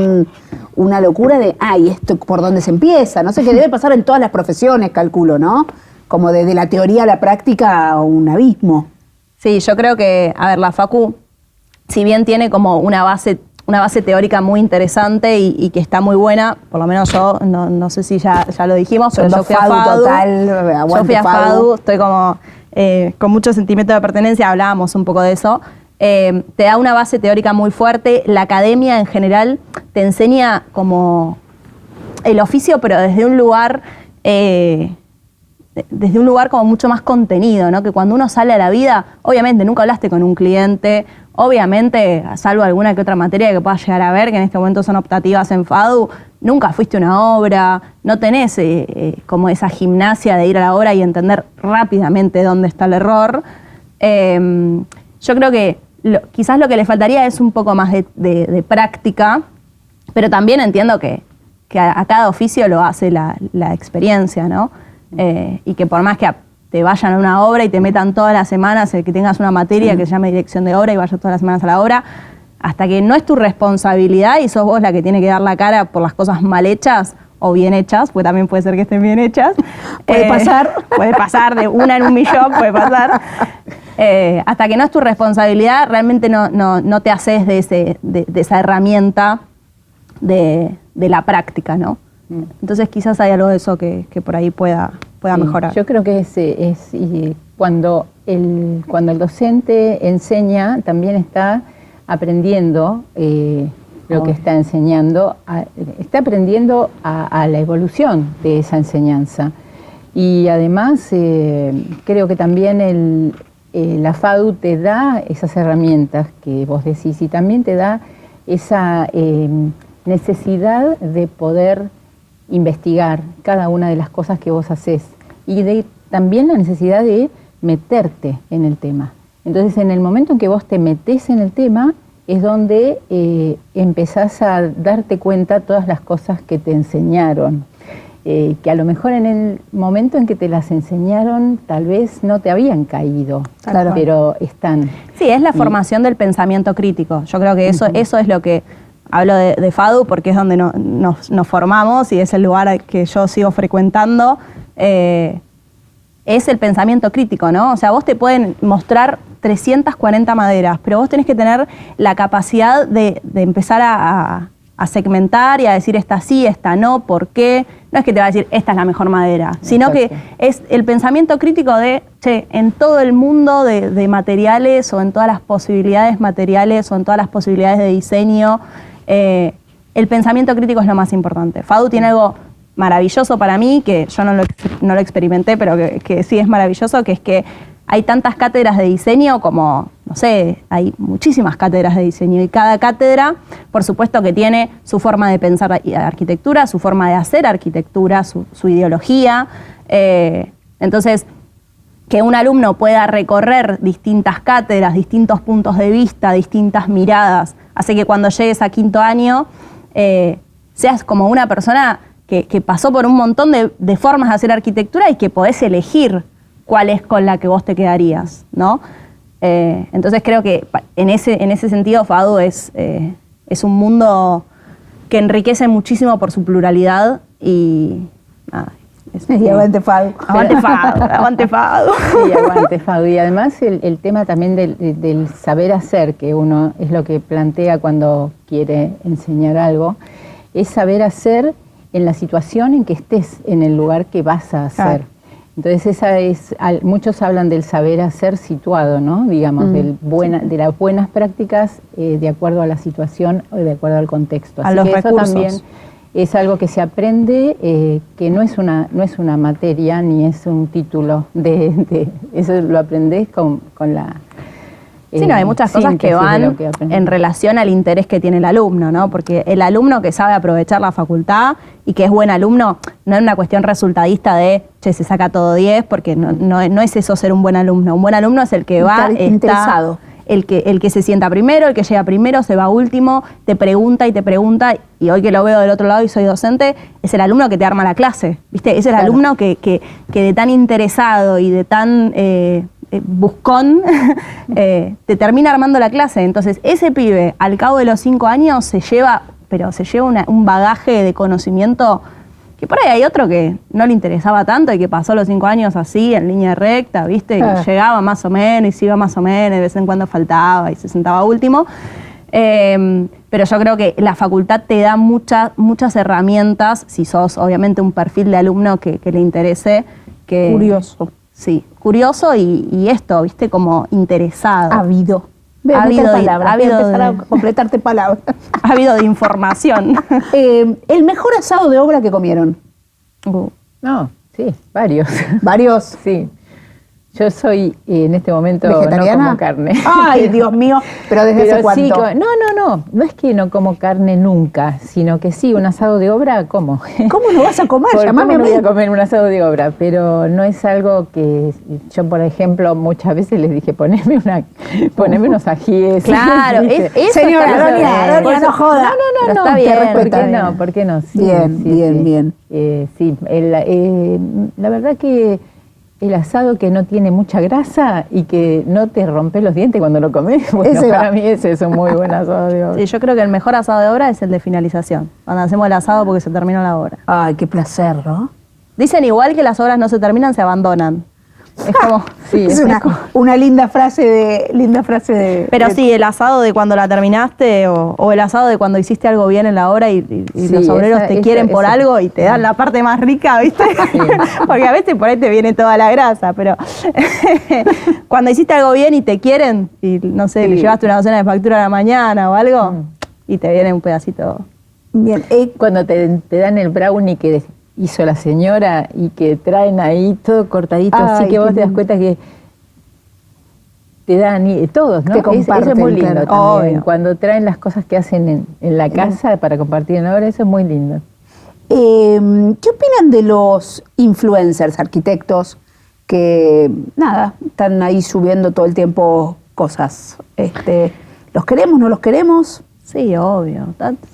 una locura de, ¿esto por dónde se empieza? No sé, qué debe pasar en todas las profesiones, calculo, ¿no? Como desde la teoría a la práctica, un abismo. Sí, yo creo que, a ver, la facu, si bien tiene como una base teórica muy interesante y que está muy buena, por lo menos yo, no sé si ya lo dijimos, pero yo fui a FADU. Yo fui a FADU, estoy como con mucho sentimiento de pertenencia, hablábamos un poco de eso. Te da una base teórica muy fuerte, la academia en general te enseña como el oficio, pero desde un lugar como mucho más contenido, ¿no? Que cuando uno sale a la vida, obviamente nunca hablaste con un cliente, obviamente, salvo alguna que otra materia que puedas llegar a ver, que en este momento son optativas en FADU, nunca fuiste a una obra, no tenés como esa gimnasia de ir a la obra y entender rápidamente dónde está el error. Yo creo que quizás lo que le faltaría es un poco más de práctica, pero también entiendo que a cada oficio lo hace la experiencia, ¿no? Y que por más que te vayan a una obra y te metan todas las semanas, que tengas una materia que se llame dirección de obra y vayas todas las semanas a la obra, hasta que no es tu responsabilidad y sos vos la que tiene que dar la cara por las cosas mal hechas o bien hechas, porque también puede ser que estén bien hechas. Puede pasar. Puede pasar, de una en un millón puede pasar. Hasta que no es tu responsabilidad, realmente no te haces de esa herramienta de la práctica, ¿no? Entonces quizás hay algo de eso que por ahí pueda mejorar. Yo creo que cuando el docente enseña, también está aprendiendo lo que está enseñando, está aprendiendo a la evolución de esa enseñanza. Y además creo que también la FADU te da esas herramientas que vos decís y también te da esa necesidad de poder investigar cada una de las cosas que vos haces y también la necesidad de meterte en el tema. Entonces, en el momento en que vos te metés en el tema, es donde empezás a darte cuenta todas las cosas que te enseñaron, que a lo mejor en el momento en que te las enseñaron, tal vez no te habían caído, claro, pero están. Sí, es la formación del pensamiento crítico. Yo creo que eso es lo que... Hablo de FADU porque es donde nos formamos y es el lugar que yo sigo frecuentando. Es el pensamiento crítico, ¿no? O sea, vos te pueden mostrar 340 maderas, pero vos tenés que tener la capacidad de empezar a segmentar y a decir esta sí, esta no, ¿por qué? No es que te va a decir esta es la mejor madera, sino que es el pensamiento crítico de, en todo el mundo de materiales o en todas las posibilidades materiales o en todas las posibilidades de diseño, el pensamiento crítico es lo más importante. FADU tiene algo maravilloso para mí, que yo no lo experimenté, pero que sí es maravilloso, que es que hay tantas cátedras de diseño como, no sé, hay muchísimas cátedras de diseño y cada cátedra, por supuesto que tiene su forma de pensar arquitectura, su forma de hacer arquitectura, su ideología. Entonces, que un alumno pueda recorrer distintas cátedras, distintos puntos de vista, distintas miradas, hace que cuando llegues a quinto año seas como una persona que pasó por un montón de formas de hacer arquitectura y que podés elegir cuál es con la que vos te quedarías, ¿no? Entonces creo que en ese sentido FADU es un mundo que enriquece muchísimo por su pluralidad y nada. Y aguante FADU. Aguante FADU, aguante FADU. Sí, aguante FADU. Y además el tema también del saber hacer, que uno es lo que plantea cuando quiere enseñar algo, es saber hacer en la situación en que estés, en el lugar que vas a hacer. Claro. Entonces muchos hablan del saber hacer situado, ¿no? Digamos, de las buenas prácticas de acuerdo a la situación o de acuerdo al contexto. Así a los que recursos. Eso también es algo que se aprende, que no es una materia ni es un título eso lo aprendés con la... Sí, no, hay muchas cosas que van en relación al interés que tiene el alumno, ¿no? Porque el alumno que sabe aprovechar la facultad y que es buen alumno, no es una cuestión resultadista de, se saca todo 10, porque no es eso ser un buen alumno. Un buen alumno es el que va, el que se sienta primero, el que llega primero, se va último, te pregunta, y hoy que lo veo del otro lado y soy docente, es el alumno que te arma la clase, ¿viste? Es el alumno que de tan interesado y de tan buscón te termina armando la clase. Entonces, ese pibe, al cabo de los 5 años, se lleva un bagaje de conocimiento que por ahí hay otro que no le interesaba tanto y que pasó los 5 años así, en línea recta, ¿viste? Y llegaba más o menos y se iba más o menos, de vez en cuando faltaba y se sentaba último. Pero yo creo que la facultad te da muchas herramientas, si sos obviamente un perfil de alumno que le interese. Curioso. Sí, curioso y esto, ¿viste? Como interesado. Ávido. Ha habido empezar a completarte palabras. Ha habido de información. ¿El mejor asado de obra que comieron? No, sí, varios. ¿Varios? Sí. Yo soy en este momento ¿vegetariana? no como carne. Ay, Dios mío, pero ¿desde hace cuánto? Sí, no es que no como carne nunca, sino que sí, un asado de obra como. ¿Cómo no vas a comer? ¿Cómo no voy a comer un asado de obra? Pero no es algo que yo, por ejemplo, muchas veces les dije, poneme unos ajíes. Claro, señora Doña, no joda. No, está bien. ¿Por qué no? Sí, Bien. Sí, la verdad que el asado que no tiene mucha grasa y que no te rompe los dientes cuando lo comes, bueno, para mí ese es un muy buen asado de obra. Sí, yo creo que el mejor asado de obra es el de finalización, cuando hacemos el asado porque se terminó la obra. Ay, qué placer, ¿no? Dicen igual que las obras no se terminan, se abandonan. Es como... Sí, es una linda frase de... Pero sí, el asado de cuando la terminaste o el asado de cuando hiciste algo bien en la obra y los obreros te quieren por algo y te dan la parte más rica, ¿viste? Sí. Porque a veces por ahí te viene toda la grasa, pero cuando hiciste algo bien y te quieren y no sé, le llevaste una docena de factura a la mañana o algo y te viene un pedacito... Bien. Cuando te dan el brownie que hizo la señora y que traen ahí todo cortadito, así que vos te das cuenta que te dan todos, ¿no? Eso es muy lindo también. Cuando traen las cosas que hacen en la casa para compartir en la obra, eso es muy lindo. ¿Qué opinan de los influencers, arquitectos, que nada, están ahí subiendo todo el tiempo cosas? ¿Los queremos, no los queremos? Sí, obvio.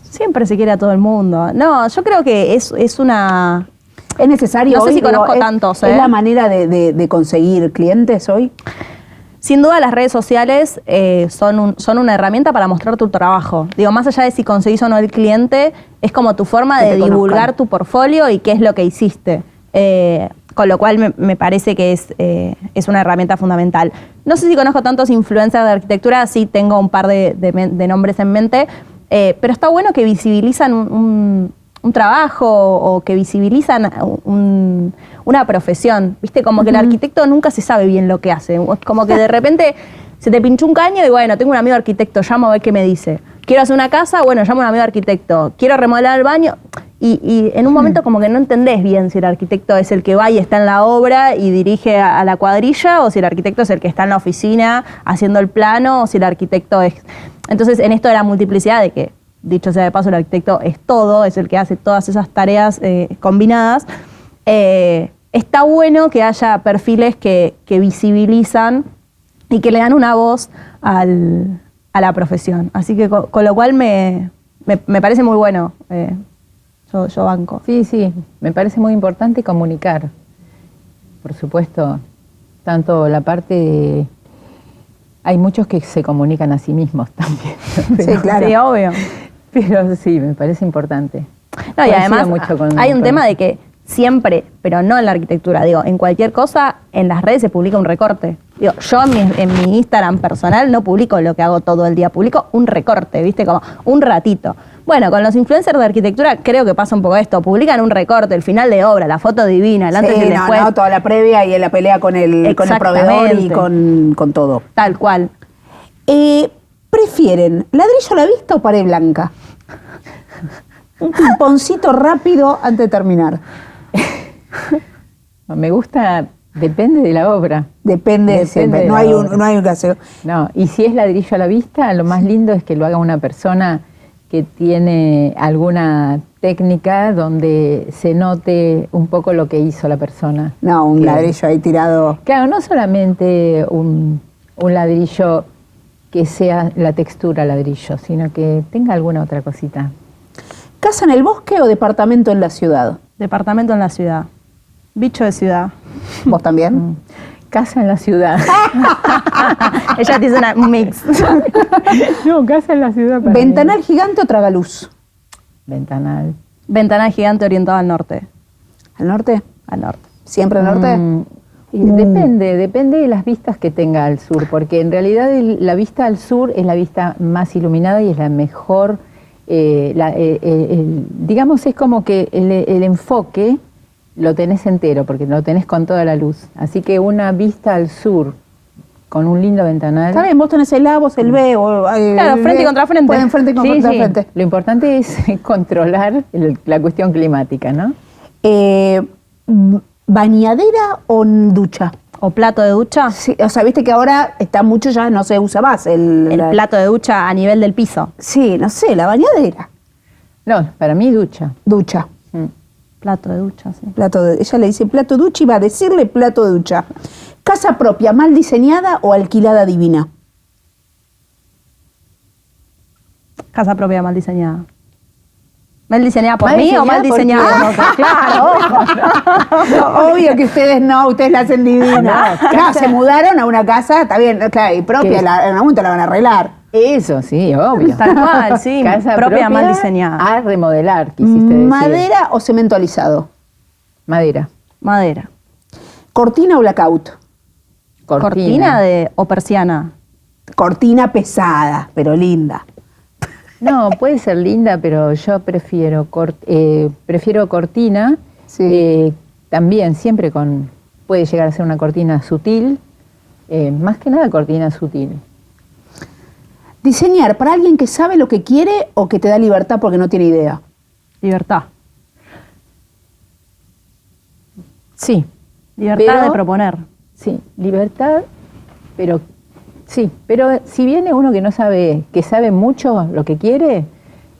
Siempre se quiere a todo el mundo. No, yo creo que es una... ¿Es necesario? No sé hoy, si conozco tantos. ¿Es la manera de conseguir clientes hoy? Sin duda las redes sociales son una herramienta para mostrar tu trabajo. Digo, más allá de si conseguís o no el cliente, es como tu forma de divulgar tu portfolio y qué es lo que hiciste. Con lo cual me parece que es una herramienta fundamental. No sé si conozco tantos influencers de arquitectura, sí tengo un par de nombres en mente, pero está bueno que visibilizan un trabajo o que visibilizan una profesión. ¿Viste? Como que el arquitecto nunca se sabe bien lo que hace. Es como que de repente se te pinchó un caño y bueno, tengo un amigo arquitecto, llamo a ver qué me dice. Quiero hacer una casa, bueno, llamo a un amigo arquitecto. Quiero remodelar el baño. Y en un momento como que no entendés bien si el arquitecto es el que va y está en la obra y dirige a la cuadrilla, o si el arquitecto es el que está en la oficina haciendo el plano, o si el arquitecto es... Entonces, en esto de la multiplicidad, de que, dicho sea de paso, el arquitecto es todo, es el que hace todas esas tareas combinadas, está bueno que haya perfiles que visibilizan y que le dan una voz a la profesión. Así que con lo cual me parece muy bueno. Yo banco. Sí, me parece muy importante comunicar. Por supuesto, tanto la parte de... Hay muchos que se comunican a sí mismos también. Sí, claro. Sí, obvio. Pero sí, me parece importante. No, y además hay un tema de que siempre, pero no en la arquitectura, digo, en cualquier cosa, en las redes se publica un recorte. Digo, yo en mi Instagram personal no publico lo que hago todo el día, publico un recorte, ¿viste? Como un ratito. Bueno, con los influencers de arquitectura creo que pasa un poco esto. Publican un recorte, el final de obra, la foto divina, el antes y el después. No, toda la previa y la pelea con el proveedor y con todo. Tal cual. ¿Prefieren ladrillo a la vista o pared blanca? Un pimponcito rápido antes de terminar. Me gusta... Depende de la obra. Depende siempre. No hay un caso. No, y si es ladrillo a la vista, lo más lindo es que lo haga una persona que tiene alguna técnica donde se note un poco lo que hizo la persona. No, ladrillo ahí tirado. Claro, no solamente un ladrillo que sea la textura ladrillo, sino que tenga alguna otra cosita. ¿Casa en el bosque o departamento en la ciudad? Departamento en la ciudad. Bicho de ciudad. ¿Vos también? Casa en la ciudad. Ella te hizo un mix. No, casa en la ciudad. ¿Ventanal gigante o tragaluz? Ventanal. Ventanal gigante orientado al norte. ¿Al norte? Al norte. ¿Siempre al norte? Depende de las vistas que tenga al sur, porque en realidad la vista al sur es la vista más iluminada y es la mejor, digamos, es como que el enfoque lo tenés entero, porque lo tenés con toda la luz. Así que una vista al sur con un lindo ventanal. Está bien, vos tenés el A, vos el B. Claro, frente contra frente. Pueden frente contra frente. Lo importante es controlar la cuestión climática, ¿no? ¿Bañadera o ducha? ¿O plato de ducha? Sí, o sea, viste que ahora está mucho, ya no se usa más el plato de ducha a nivel del piso. Sí, no sé, la bañadera. No, para mí ducha. Ducha. Plato de ducha, sí. Ella le dice plato de ducha y va a decirle plato de ducha. ¿Casa propia mal diseñada o alquilada divina? Casa propia mal diseñada. ¿Mal diseñada por mí o mal diseñada por nosotros? Claro. Obvio que ustedes la hacen divina. No, se mudaron a una casa, está bien, claro, y propia, en algún momento la van a arreglar. Eso, sí, obvio. Tal cual, sí. Casa propia mal diseñada. A remodelar, quisiste decir. ¿Madera o cemento alisado? Madera. Madera. ¿Cortina o blackout? ¿Cortina o persiana? Cortina pesada, pero linda. No, puede ser linda, pero yo prefiero cortina. Sí. También, siempre puede llegar a ser una cortina sutil. Más que nada cortina sutil. ¿Diseñar para alguien que sabe lo que quiere o que te da libertad porque no tiene idea? Libertad. Sí. Libertad de proponer. Sí, libertad, pero sí, pero si viene uno que no sabe, que sabe mucho lo que quiere,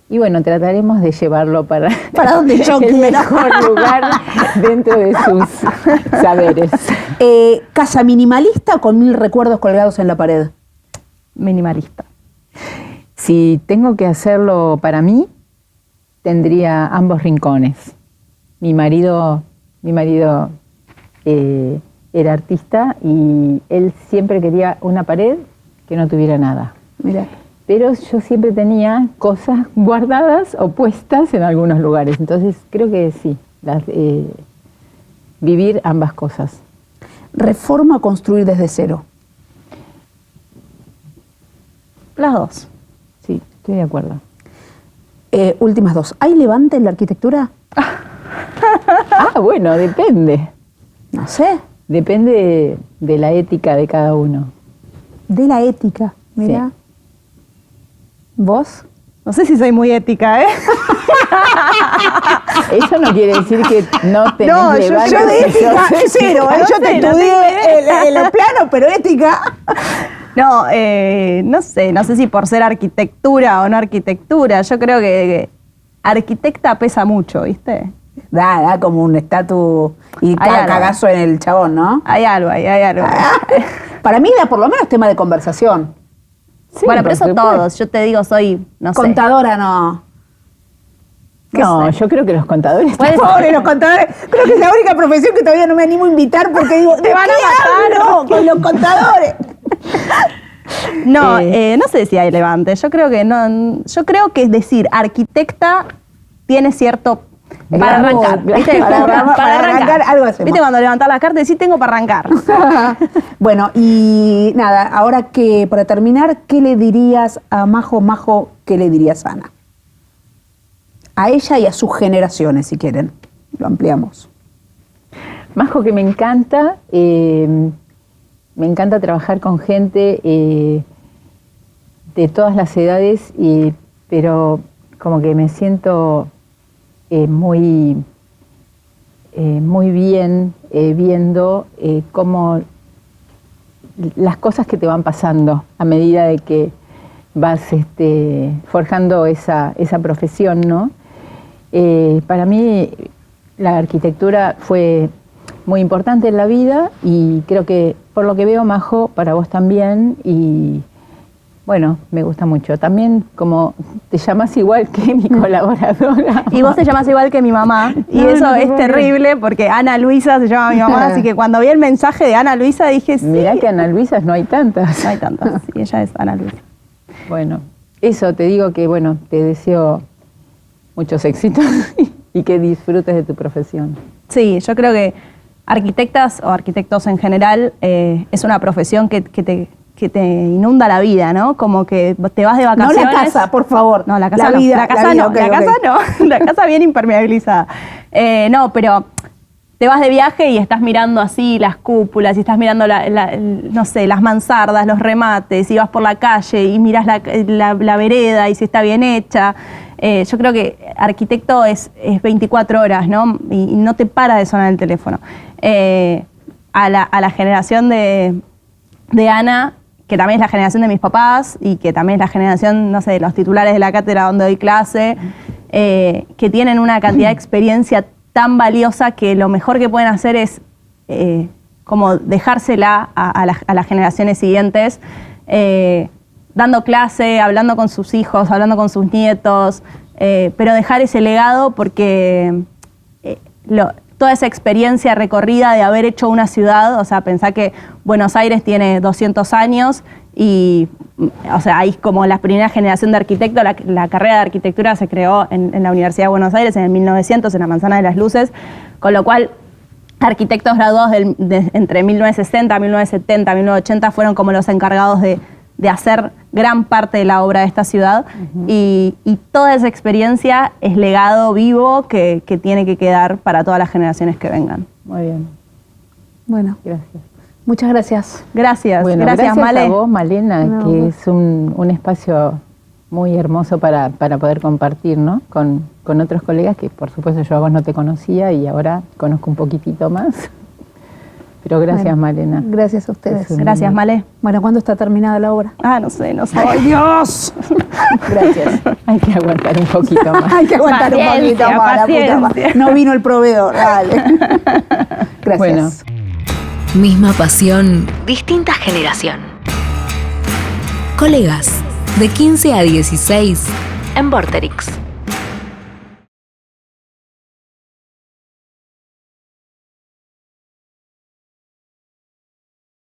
y bueno, trataremos de llevarlo para donde yo el quiera. mejor lugar dentro de sus saberes. ¿Casa minimalista o con 1000 recuerdos colgados en la pared? Minimalista. Si tengo que hacerlo para mí, tendría ambos rincones. Mi marido era artista y él siempre quería una pared que no tuviera nada. Mirá. Pero yo siempre tenía cosas guardadas o puestas en algunos lugares. Entonces creo que sí, vivir ambas cosas. ¿Reforma o construir desde cero? Las dos. Sí, estoy de acuerdo. Últimas dos. ¿Hay levante en la arquitectura? Bueno, depende. No sé. Depende de la ética de cada uno. De la ética, mira. Sí. ¿Vos? No sé si soy muy ética, ¿eh? Eso no quiere decir que no tenés levante. Yo de ética cero. Yo te estudié en los planos, pero ética. No, no sé si por ser arquitectura o no arquitectura. Yo creo que arquitecta pesa mucho, ¿viste? Da como un estatus y cagazo en el chabón, ¿no? Hay algo. Para mí da por lo menos tema de conversación. Sí, bueno, pero eso todos. Yo te digo, soy, no sé. Contadora no. No, yo creo que los contadores... Pobre, los contadores. Creo que es la única profesión que todavía no me animo a invitar porque digo, te van a matar, ¿no? Con los contadores. No, no sé si hay levante. Yo creo que no. Yo creo que es decir, arquitecta tiene cierto para arrancar. ¿Viste? Para arrancar algo hacemos. ¿Viste cuando levantás las cartas y decís tengo para arrancar? Bueno, y nada, ahora que para terminar, ¿qué le dirías a Majo, qué le dirías a Ana? A ella y a sus generaciones, si quieren. Lo ampliamos. Majo, que me encanta trabajar con gente de todas las edades, pero como que me siento muy bien viendo cómo las cosas que te van pasando a medida de que vas forjando esa profesión, ¿no? Para mí la arquitectura fue muy importante en la vida y creo que por lo que veo, Majo, para vos también, y Bueno, me gusta mucho. También como te llamas igual que mi colaboradora. Y vos te llamas igual que mi mamá. Y eso es terrible porque Ana Luisa se llama mi mamá. Así que cuando vi el mensaje de Ana Luisa dije, sí. Mirá que Ana Luisas no hay tantas. No hay tantas. Sí, ella es Ana Luisa. Bueno, eso te digo que, bueno, te deseo muchos éxitos y que disfrutes de tu profesión. Sí, yo creo que arquitectas o arquitectos en general es una profesión que te inunda la vida, ¿no? Como que te vas de vacaciones. No la casa, por favor. No, la casa la no. Vida, la casa no. okay, la casa no. La casa bien impermeabilizada. No, pero te vas de viaje y estás mirando así las cúpulas y estás mirando, no sé, las mansardas, los remates, y vas por la calle y miras la vereda y si está bien hecha. Yo creo que arquitecto es 24 horas, ¿no? Y no te para de sonar el teléfono. A la generación de Ana, que también es la generación de mis papás y que también es la generación, no sé, de los titulares de la cátedra donde doy clase, que tienen una cantidad de experiencia tan valiosa que lo mejor que pueden hacer es como dejársela a las generaciones siguientes, dando clase, hablando con sus hijos, hablando con sus nietos, pero dejar ese legado porque toda esa experiencia recorrida de haber hecho una ciudad, o sea, pensá que Buenos Aires tiene 200 años y, o sea, hay como la primera generación de arquitectos, la carrera de arquitectura se creó en la Universidad de Buenos Aires en el 1900, en la Manzana de las Luces, con lo cual arquitectos graduados entre 1960, 1970, 1980 fueron como los encargados de hacer gran parte de la obra de esta ciudad. Y toda esa experiencia es legado vivo que tiene que quedar para todas las generaciones que vengan. Muy bien. Bueno, Gracias. muchas gracias. Gracias. Bueno, gracias Male. a vos, Malena, que es un espacio muy hermoso para poder compartir, ¿no? Con otros colegas que, por supuesto, yo a vos no te conocía y ahora conozco un poquitito más. Pero gracias, Malena. Gracias a ustedes. Gracias, Male. Bueno, ¿cuándo está terminada la obra? No sé. ¡Ay, Dios! Gracias. Hay que aguantar un poquito más. Hay que aguantar un poquito más. La puta madre. No vino el proveedor, dale. Gracias. Bueno. Misma pasión, distinta generación. Colegas, de 15 a 16 en Vorterix.